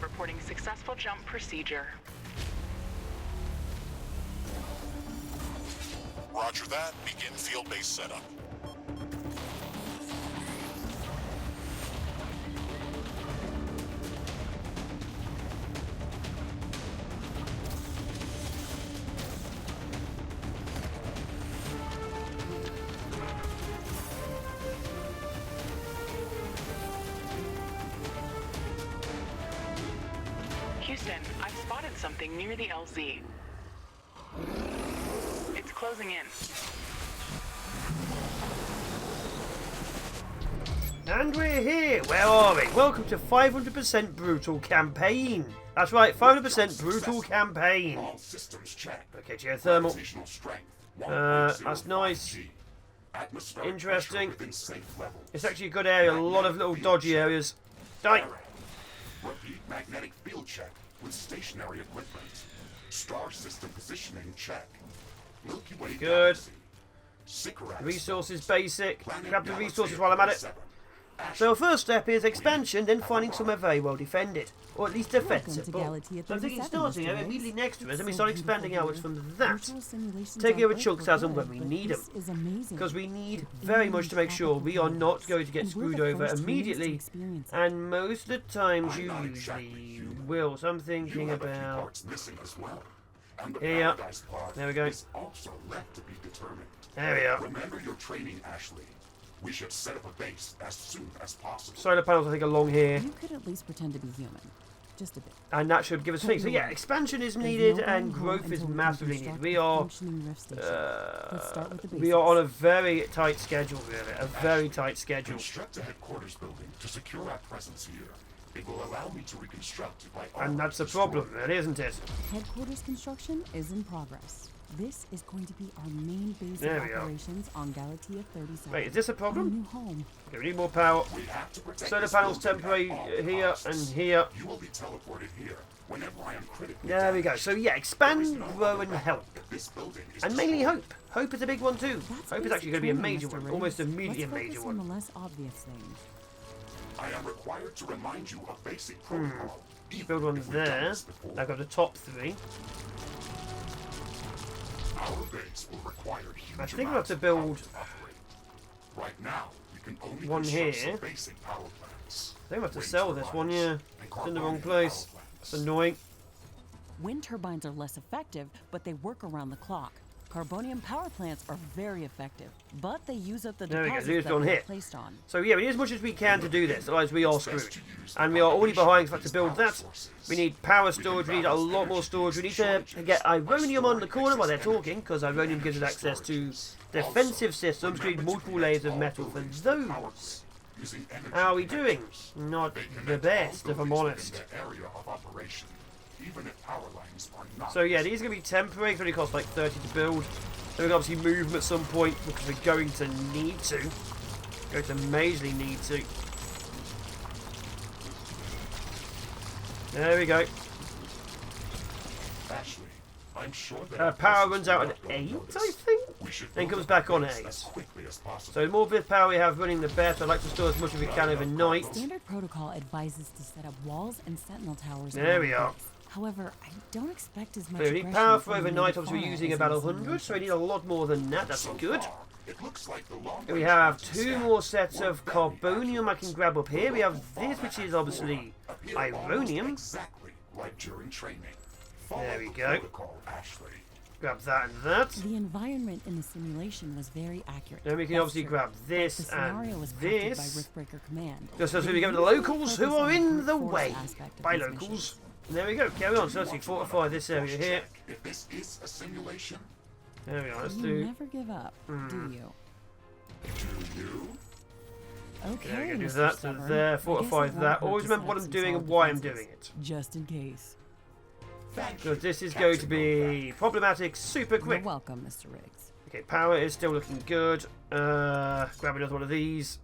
reporting successful jump procedure. Roger that. Begin field-based setup. Houston, I've spotted something near the LZ. It's closing in. And we're here! Where are we? Welcome to 500% Brutal Campaign! That's right, 500% Brutal Campaign! Okay, geothermal. That's nice. Interesting. It's actually a good area, a lot of little dodgy areas. Die! Repeat magnetic field check with stationary equipment. Star system positioning check. Milky Way good. Sycorax. Resources basic. Grab the resources while I'm at it. So our first step is expansion, then finding somewhere very well defended. Or at least defensible. So I'm thinking starting out immediately next to us and we start expanding outwards from that. Taking over chunks as and when we need them. Because we need very much to make sure we are not going to get screwed over immediately. And most of the times you usually will. So I'm thinking about... Here. There we go. There we are. Remember your training, Ashley. We should set up a base as soon as possible. Solar panels, I think, along here. You could at least pretend to be human. Just a bit. And that should give us things. So yeah, expansion is needed and growth is massively needed. We are on a very tight schedule, really. A very tight schedule. Construct a headquarters building to secure our presence here. It will allow me to reconstruct my own. And that's the problem, really, isn't it? Headquarters construction is in progress. This is going to be our main base of operations on Galatea 37. Wait, is this a problem? New home. Okay, we need more power. Solar panels temporary here and here. You will be teleported here whenever I am critically. There we go. So yeah, expand, grow, and help. And mainly hope. Hope is a big one too. Hope is actually going to be a major one, almost immediately a major one. On the less obvious things. I am required to remind you of basic protocol. Build one there. I've got the top three. Our base will require huge I think we'll have to build right now. We can only one here. Basic power plants. I think we'll have to sell this one, yeah. It's in the wrong place. It's annoying. Wind turbines are less effective, but they work around the clock. Carbonium power plants are very effective, but they use up the deposits that they're placed on. So yeah, we need as much as we can to do this, otherwise we are screwed. And we are already behind to build that. We need power storage, we need a lot more storage. We need to get Ironium on the corner while they're talking, because Ironium gives us access to defensive systems. We need multiple layers of metal for those. How are we doing? Not the best, if I'm honest. So yeah, these are going to be temporary. It's going to cost like 30 to build. So we can obviously move them at some point because we're going to need to. Going to majorly need to. There we go. Ashley, I'm sure that power runs out at 8, I think. Then comes back on at 8. So the more bit power we have running, the better. I'd like to store as much as we can overnight. Standard protocol advises to set up walls and sentinel towers. There we are. However, I don't expect as much. So we need power for overnight. Obviously, we're using about 100, so we need a lot more than that. That's good. We have 2 more sets of carbonium I can grab up here. We have this, which is obviously Ironium. There we go. Grab that and that. The environment in the simulation was very accurate. Then we can obviously grab this and this. By Riftbreaker Command. Just as we go to the locals who are in the way. By locals. And there we go. Carry on. So let's see, fortify this area here. If this is a simulation, there we are. Let's you do. Never give up, do you? Do you? Okay. There we go. Do that. So there. Fortify that. Always remember what I'm doing and why I'm doing it. Just in case. Because this is going to be problematic super quick. You're welcome, Mr. Riggs. Okay, power is still looking good. Grab another one of these.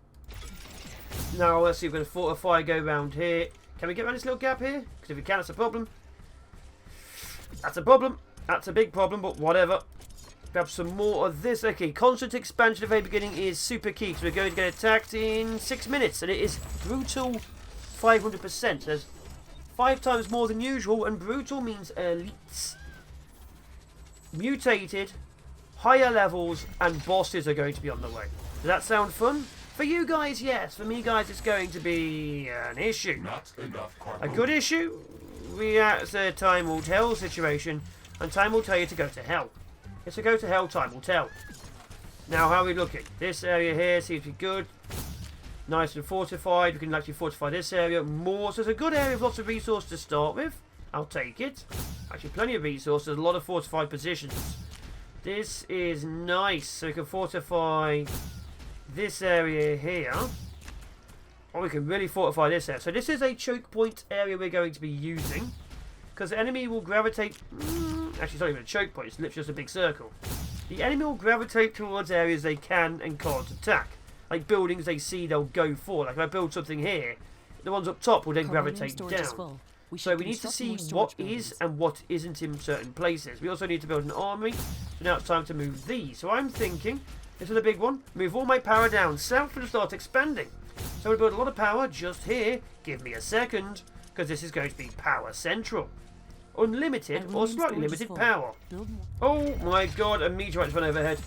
Now let's see if we're going to fortify, go around here. Can we get around this little gap here? Because if we can, that's a problem. That's a problem. That's a big problem, but whatever. Grab some more of this. Okay, constant expansion at the very beginning is super key, because we're going to get attacked in 6 minutes, and it is brutal 500%. There's 5 times more than usual, and brutal means elites. Mutated, higher levels, and bosses are going to be on the way. Does that sound fun? For you guys, yes. For me, guys, it's going to be an issue. Not enough A good issue? It's a time will tell situation, and time will tell you to go to hell. It's a go to hell, time will tell. Now, how are we looking? This area here seems to be good. Nice and fortified. We can actually fortify this area more. So it's a good area with lots of resources to start with. I'll take it. Actually, plenty of resources. A lot of fortified positions. This is nice. So we can fortify this area here. Or we can really fortify this area. So this is a choke point area we're going to be using. Because the enemy will gravitate... actually, it's not even a choke point. It's literally just a big circle. The enemy will gravitate towards areas they can and can't attack. Like buildings they see, they'll go for. Like if I build something here, the ones up top will then gravitate down. So we need to see what is and what isn't in certain places. We also need to build an armory. So now it's time to move these. So I'm thinking, this is a big one, move all my power down south and start expanding. So we build a lot of power just here. Give me a second, because this is going to be power central. Unlimited or slightly limited power. Oh my god, a meteorite went overhead.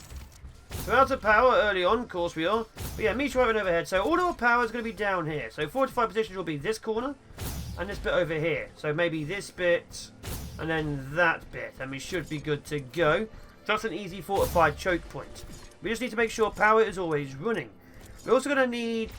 We're out of power early on, of course we are. But yeah, meteorite went overhead. So all our power is going to be down here. So fortified positions will be this corner and this bit over here. So maybe this bit and then that bit. And we should be good to go. That's an easy fortified choke point. We just need to make sure power is always running. We're also going to need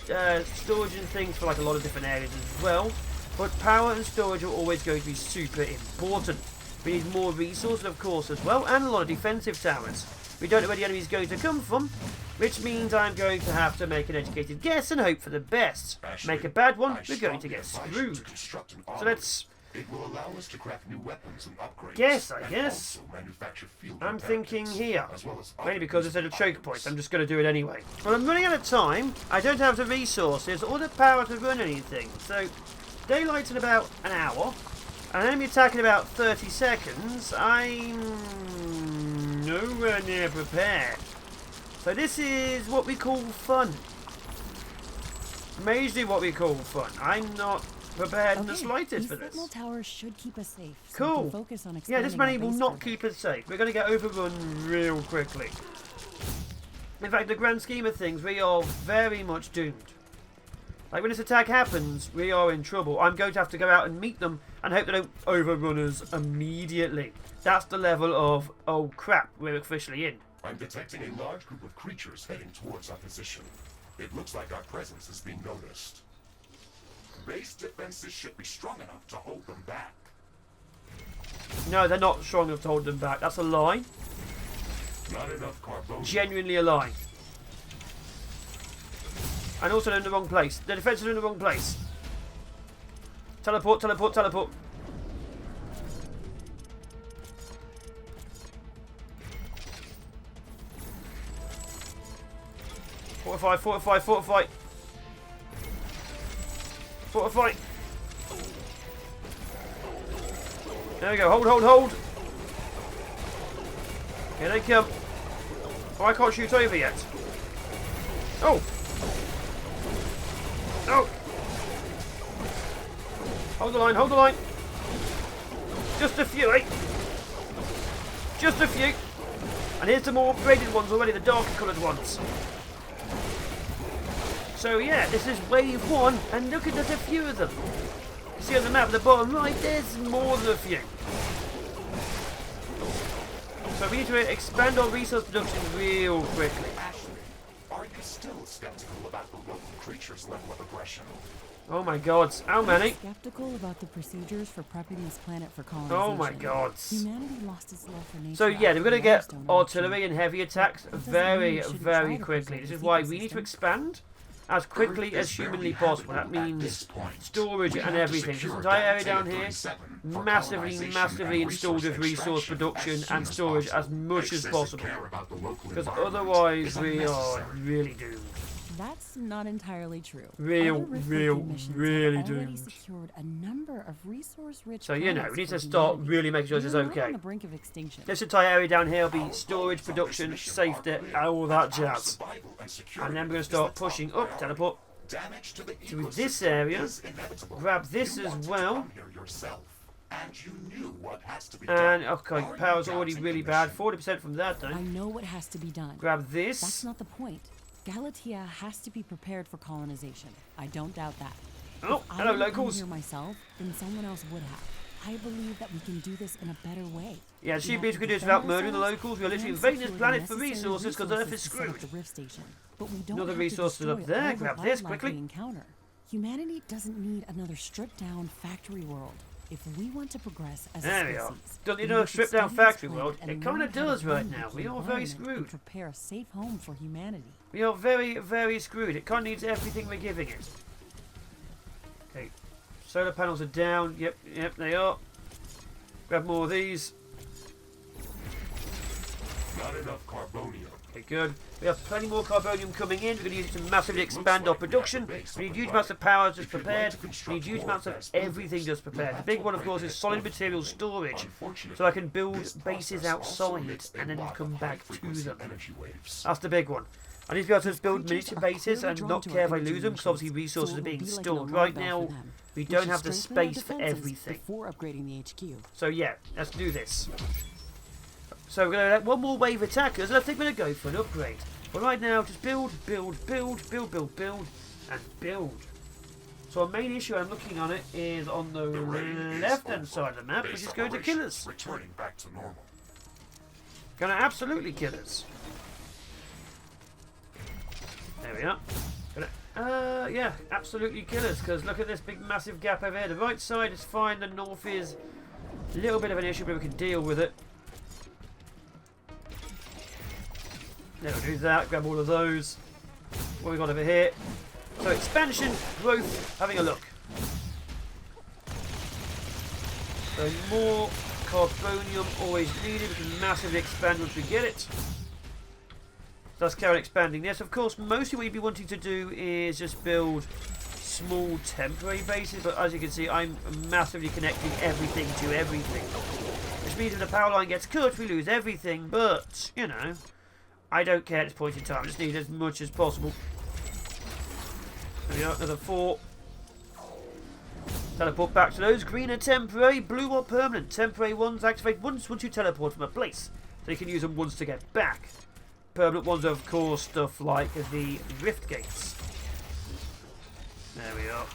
storage and things for like a lot of different areas as well. But power and storage are always going to be super important. We need more resources, of course, as well, and a lot of defensive towers. We don't know where the enemy is going to come from, which means I'm going to have to make an educated guess and hope for the best. Make a bad one, we're going to get screwed. So let's... It will allow us to craft new weapons and upgrades. Guess, I guess. I'm thinking here. Mainly because it's at a choke point. I'm just going to do it anyway. Well, I'm running out of time. I don't have the resources or the power to run anything. So, daylight's in about an hour. An enemy attack in about 30 seconds. I'm nowhere near prepared. So this is what we call fun. Majorly what we call fun. I'm not prepared in the slightest for this. Towers should keep us safe, so cool. we can focus on Yeah, this money will not keep us safe. We're going to get overrun real quickly. In fact, the grand scheme of things, we are very much doomed. Like when this attack happens, we are in trouble. I'm going to have to go out and meet them and hope they don't overrun us immediately. That's the level of, oh crap, we're officially in. I'm detecting a large group of creatures heading towards our position. It looks like our presence is being noticed. Base defenses should be strong enough to hold them back. No, they're not strong enough to hold them back. That's a lie. Not enough carbon. Genuinely a lie. And also they're in the wrong place. The defenses are in the wrong place. Teleport, teleport, teleport. Fortify, fortify, fortify. Fortify. There we go. Hold, hold, hold. Here they come. Oh, I can't shoot over yet. Oh. Oh. Hold the line, hold the line. Just a few, eh? Just a few. And here's the more upgraded ones already, the darker coloured ones. So yeah, this is wave one, and look at there's a few of them. You see on the map at the bottom right, there's more than a few. So we need to expand our resource production real quickly. Ashley, are you still skeptical about the local creature's level of aggression? Oh my god, how many? Skeptical about the procedures for prepping this planet for colonization. Oh my god. Humanity lost its love for nature. So yeah, we're going to get milestone artillery and heavy attacks very, very quickly. This is why we need to expand as quickly as humanly possible. That means storage and everything. This entire area down here, massively installed with resource production and storage as much as possible. Because otherwise we are really doomed. That's not entirely true. Really doomed. Secured a number of resource-rich So you know, we need to start really making sure this is okay. On the brink of extinction. This entire area down here will be storage, production, safety, and all that jazz. And then we're going to start pushing up, teleport, to this area, grab this as well, yourself, and you knew what has to be And, done. okay, power's already really bad. 40% from that, I then. know what has to be done. Grab this. That's not the point. Galatea has to be prepared for colonization. I don't doubt that. Oh, If hello, I didn't come locals. here myself, then someone else would have. I believe that we can do this in a better way. Yeah, We she have basically to could do this defend without murdering the ourselves locals. We are literally and invading this secure planet the for necessary resources because Earth is resources to set up screwed. the rift station. But we don't Another have resource to up destroy there. all the Grab this wildlife quickly. we encounter. Humanity doesn't need another stripped-down factory world. If we want to progress as There a we are. species, Don't need we no need to stripped down study this factory planet world. and It learn kind of how to does right blend now. with We the are very environment and screwed. prepare a safe home for humanity. We are very, very screwed. It kind of needs everything we're giving it. Okay. Solar panels are down. Yep, they are. Grab more of these. Not enough carbonium. Okay, good. We have plenty more carbonium coming in. We're going to use it to massively expand our production. We need huge amounts of power just prepared. We need huge amounts of everything just prepared. The big one, of course, is solid material storage. So I can build bases outside and then come back to them. That's the big one. I need to be able to build miniature bases and not care if I lose them because obviously resources are being stored. Right now, we don't have the space for everything. Before upgrading the HQ. So yeah, let's do this. So we're going to let one more wave attack us, and I think we're going to go for an upgrade. But right now, just build, and build. So our main issue I'm looking on it is on the left-hand side of the map, which is going to kill us. Returning back to normal. Going to absolutely kill us. There we are. Yeah, absolutely kill us, because look at this big massive gap over here. The right side is fine, the north is a little bit of an issue, but we can deal with it. There we do that, grab all of those. What have we got over here? So expansion, growth, having a look. So more carbonium always needed, we can massively expand once we get it. Let's carry on expanding this. Of course, mostly what you'd be wanting to do is just build small temporary bases, but as you can see, I'm massively connecting everything to everything. Which means if the power line gets cut, we lose everything, but, you know, I don't care at this point in time. I just need as much as possible. There we go, another 4. Teleport back to those. Green are temporary, blue are permanent. Temporary ones activate once you teleport from a place. So you can use them once to get back. Permanent ones are, of course, stuff like the rift gates. There we are.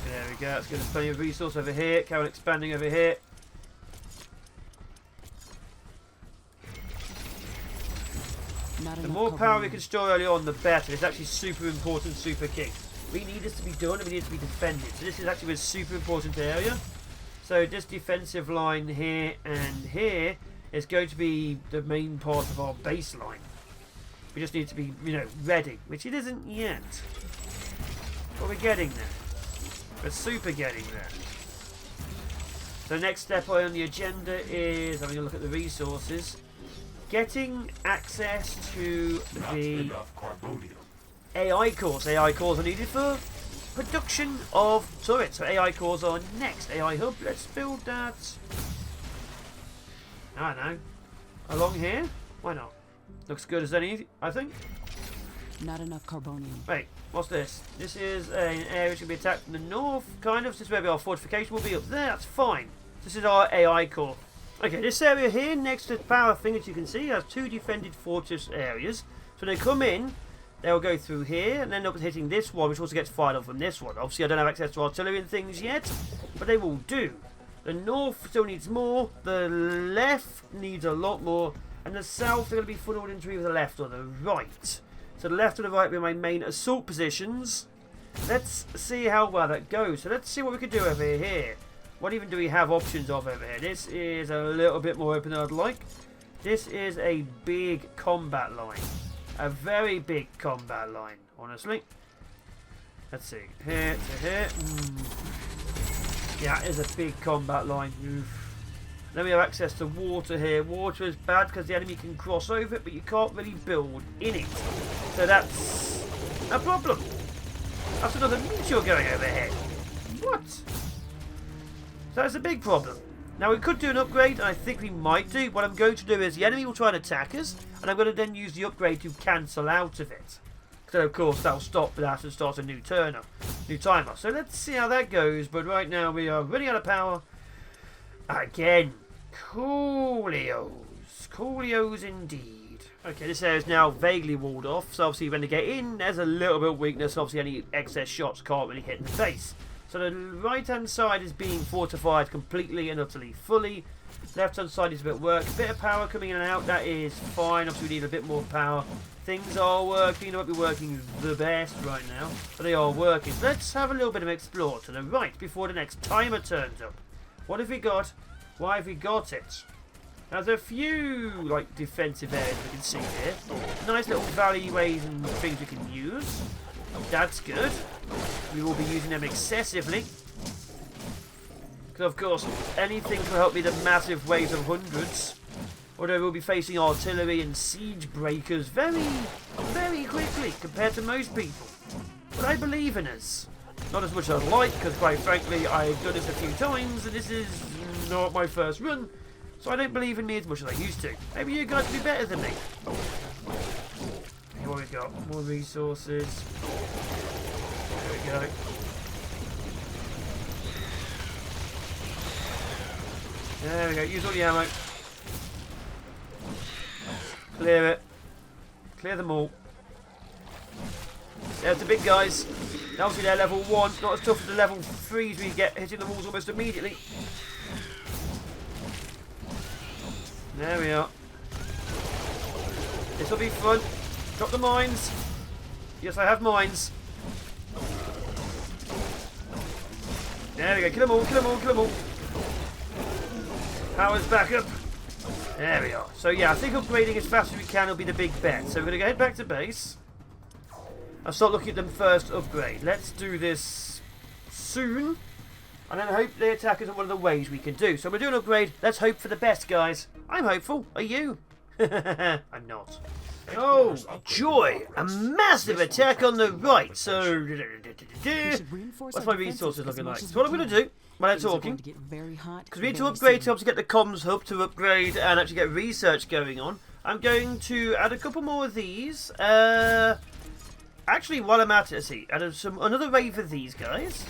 There we go. Let's give us plenty of resource over here. Carry on expanding over here. The more power we can store early on, the better. It's actually super important, super key. We need this to be done and we need it to be defended. So this is actually a super important area. So this defensive line here and here is going to be the main part of our baseline. We just need to be, you know, ready, which it isn't yet. But we're getting there. We're super getting there. So the next step on the agenda is having a look at the resources. Getting access to the AI cores. AI cores are needed for production of turrets. So AI cores are next. AI hub. Let's build that. I don't know. Along here? Why not? Looks good as any, I think. Not enough carbonium. Wait, what's this? This is an area which can be attacked from the north, kind of. This is where our fortification will be up there. That's fine. This is our AI core. Okay, this area here, next to the power thing, as you can see, has 2 defended fortress areas. So when they come in, they'll go through here and end up hitting this one, which also gets fired off from this one. Obviously, I don't have access to artillery and things yet, but they will do. The north still needs more, the left needs a lot more, and the south are going to be funneled into either the left or the right. So the left or the right will be my main assault positions. Let's see how well that goes. So let's see what we can do over here. What even do we have options of over here? This is a little bit more open than I'd like. This is a big combat line. A very big combat line, honestly. Let's see. Here to here. Yeah, it is a big combat line. Oof. Then we have access to water here. Water is bad because the enemy can cross over it, but you can't really build in it. So that's a problem. That's another meteor going over here. What? So that's a big problem. Now we could do an upgrade, and I think we might do. What I'm going to do is the enemy will try and attack us, and I'm going to then use the upgrade to cancel out of it. So of course that'll stop that and start a new timer. So let's see how that goes. But right now we are running out of power. Again. Coolios indeed. Okay, this area is now vaguely walled off. So obviously when they get in, there's a little bit of weakness. Obviously any excess shots can't really hit in the face. So the right hand side is being fortified completely and utterly fully. Left hand side is a bit of work. A bit of power coming in and out. That is fine. Obviously we need a bit more power. Things are working. They won't be working the best right now, but they are working. So let's have a little bit of explore to the right before the next timer turns up. What have we got? Why have we got it? Now, there's a few like defensive areas we can see here. Nice little valleyways and things we can use. That's good. We will be using them excessively. Because of course, anything to help me the massive waves of hundreds. Although we'll be facing artillery and siege breakers very, very quickly compared to most people. But I believe in us. Not as much as I'd like, because quite frankly, I've done this a few times, and this is not my first run. So I don't believe in me as much as I used to. Maybe you guys will be better than me. What have we got? More resources. There we go. There we go. Use all the ammo. Clear it. Clear them all. There's the big guys. Obviously they're level 1. Not as tough as the level 3s we get hitting the walls almost immediately. There we are. This will be fun. Drop the mines. Yes, I have mines. There we go. Kill them all, kill them all, kill them all. Power's back up. There we are. So yeah, I think upgrading as fast as we can will be the big bet. So we're going to head back to base. I'll start looking at them first upgrade. Let's do this soon. And then hope they attack us in one of the ways we can do. So we're doing an upgrade. Let's hope for the best, guys. I'm hopeful. Are you? I'm not. Oh, joy! A massive attack on the right. So, what's my resources looking like? So what I'm going to do, while I'm talking, because we need to upgrade to get the comms hub to upgrade and actually get research going on. I'm going to add a couple more of these. Actually, while I'm at it, see, add another wave of these guys.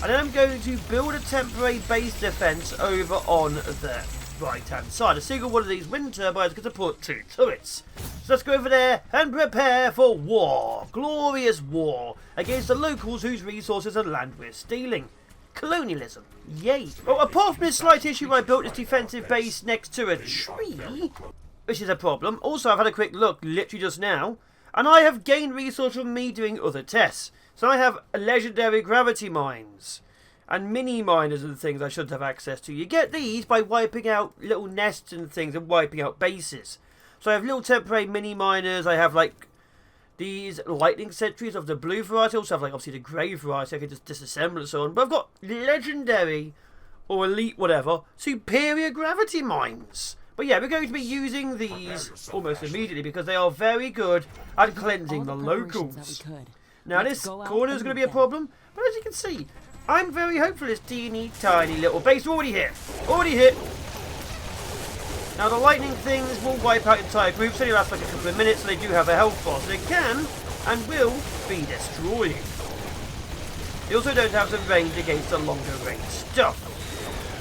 And then I'm going to build a temporary base defense over on the right-hand side. A single one of these wind turbines is going to put 2 turrets. So let's go over there and prepare for war. Glorious war against the locals whose resources and land we're stealing. Colonialism. Yay. Oh, apart from this slight issue, I built this defensive base next to a tree, which is a problem. Also, I've had a quick look literally just now, and I have gained resource from me doing other tests. So I have legendary gravity mines and mini miners and things I should have access to. You get these by wiping out little nests and things and wiping out bases. So I have little temporary mini miners. I have like these lightning sentries of the blue variety. I also have like obviously the grey variety. I can just disassemble and so on. But I've got legendary or elite whatever superior gravity mines. But yeah, we're going to be using these almost immediately because they are very good at cleansing the locals. Now this corner is going to be a problem, but as you can see, I'm very hopeful this teeny tiny little base already hit. Already hit. Now the lightning things will wipe out entire groups, only last like a couple of minutes, so they do have a health bar, so they can and will be destroyed. They also don't have some range against the longer range stuff.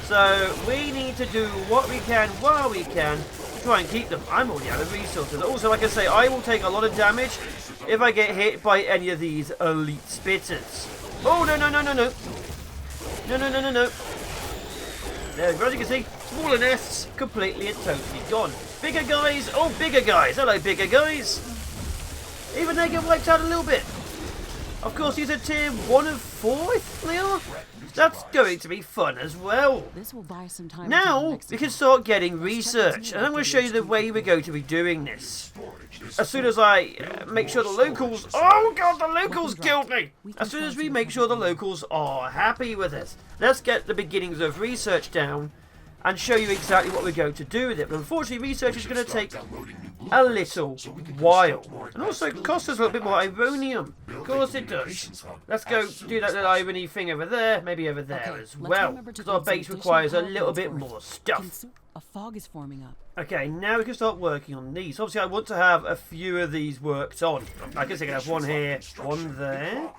So we need to do what we can while we can to try and keep them. I'm already out of resources. Also, like I say, I will take a lot of damage if I get hit by any of these elite spitters. Oh, no, no, no, no, no. No, no, no, no, no. There, as you can see, smaller nests, completely and totally gone. Bigger guys, oh, bigger guys. Hello, bigger guys. Even they get wiped out a little bit. Of course, these are tier 1 of 4, I think they are. That's going to be fun as well. This will buy some time. Now we can start getting research, and I'm going to show you the way we're going to be doing this. As soon as I make sure the locals... Oh god, the locals killed me! As soon as we make sure the locals are happy with us, let's get the beginnings of research down and show you exactly what we're going to do with it. But unfortunately, research is going to take a little while. And also cost us a little bit more ironium. Of course it does. Let's go do that little irony thing over there, maybe over there as well. Because our base requires a little bit more stuff. A fog is forming up. Okay, now we can start working on these. Obviously, I want to have a few of these worked on. I guess I can have one here, one there.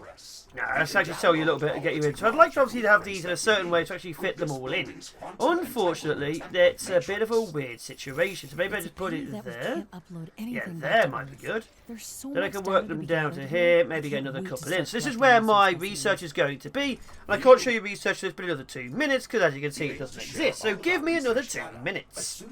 Now, let's actually tell you a little bit and get you in. So I'd like to obviously have these in a certain way to actually fit them all in. Unfortunately, it's a bit of a weird situation. So maybe I just put it there. Yeah, there might be good. Then I can work them down to here, maybe get another couple in. So this is where my research is going to be. And I can't show you research for this but another 2 minutes, because as you can see, it doesn't exist. So give me another 2 minutes.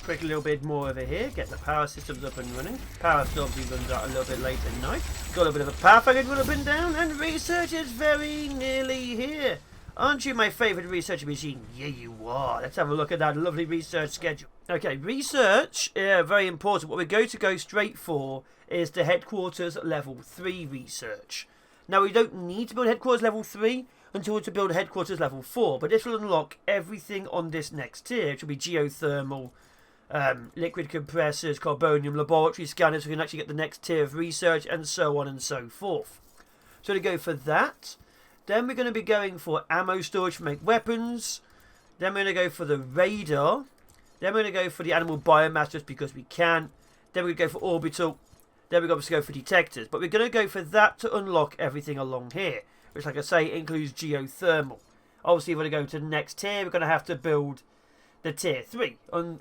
Quick little bit more over here, get the power systems up and running. Power still obviously runs out a little bit late at night. Got a bit of a path I can run up and down, and research is very nearly here. Aren't you my favourite research machine? Yeah, you are. Let's have a look at that lovely research schedule. Okay, research, very important. What we're going to go straight for is the headquarters level 3 research. Now, we don't need to build headquarters level 3 until to build headquarters level 4, but this will unlock everything on this next tier, which will be geothermal, liquid compressors, carbonium, laboratory scanners. We can actually get the next tier of research, and so on and so forth. So to go for that, then we're going to be going for ammo storage to make weapons. Then we're going to go for the radar. Then we're going to go for the animal biomass just because we can. Then we're going to go for orbital. Then we're going to go for detectors. But we're going to go for that to unlock everything along here, which, like I say, includes geothermal. Obviously, if we're going to go to the next tier, we're going to have to build the tier 3.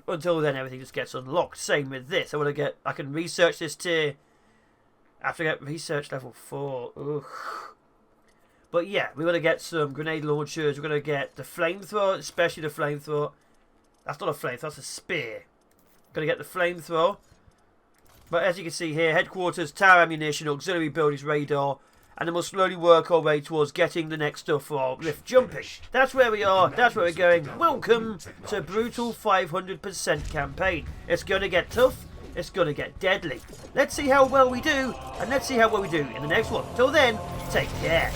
Until then, everything just gets unlocked. Same with this. I can research this tier. I have to get research level 4. Ugh. But yeah, we're going to get some grenade launchers. We're going to get the flamethrower, especially the flamethrower. That's not a flamethrower, that's a spear. Going to get the flamethrower. But as you can see here, headquarters, tower ammunition, auxiliary buildings, radar. And then we'll slowly work our way towards getting the next stuff for our rift jumping. That's where we are. That's where we're going. Welcome to Brutal 500% campaign. It's going to get tough. It's going to get deadly. Let's see how well we do. And let's see how well we do in the next one. Till then, take care.